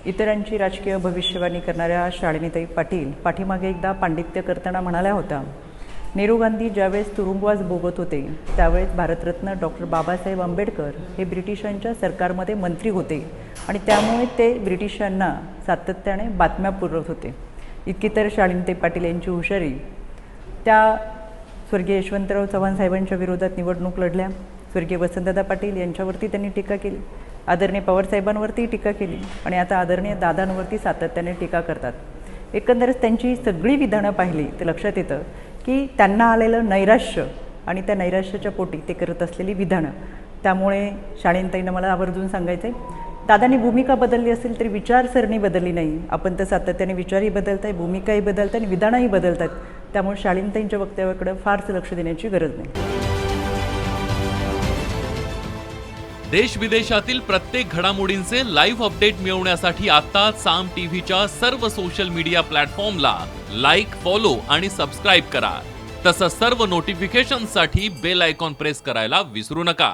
इतरांची राजकीय भविष्यवाणी करणाऱ्या शालिनीताई पाटील पाठीमागे एकदा पांडित्य करताना म्हणाल्या होत्या, नेहरू गांधी ज्यावेळेस तुरुंगवास भोगत होते त्यावेळेस भारतरत्न डॉक्टर बाबासाहेब आंबेडकर हे ब्रिटिशांच्या सरकारमध्ये मंत्री होते आणि त्यामुळे ते ब्रिटिशांना सातत्याने बातम्या पुरवत होते. इतकी तर शालिनीताई पाटील यांची हुशारी. त्या स्वर्गीय यशवंतराव चव्हाण साहेबांच्या विरोधात निवडणूक लढल्या. स्वर्गीय वसंतदादा पाटील यांच्यावरती त्यांनी टीका केली, आदरणीय पवारसाहेबांवरती टीका केली आणि आता आदरणीय दादांवरती सातत्याने टीका करतात. एकंदरच त्यांची सगळी विधानं पाहिली तर लक्षात येतं की त्यांना आलेलं नैराश्य आणि त्या नैराश्याच्या पोटी ते करत असलेली विधानं. त्यामुळे शालिनीताईंना मला आवर्जून सांगायचं आहे, दादांनी भूमिका बदलली असेल तरी विचारसरणी बदलली नाही. आपण तर सातत्याने विचारही बदलत आहे, भूमिकाही बदलत आहे आणि विधानही बदलत आहेत. त्यामुळे शालिनीताईंच्या वक्तव्याकडे फारसं लक्ष देण्याची गरज नाही. देश विदेशातील प्रत्येक घडामोडींचे लाईव्ह अपडेट मिळवण्यासाठी आता साम टीव्हीच्या सर्व सोशल मीडिया प्लॅटफॉर्मला लाईक, फॉलो आणि सबस्क्राईब करा. तसंच सर्व नोटिफिकेशनसाठी बेल आयकॉन प्रेस करायला विसरू नका.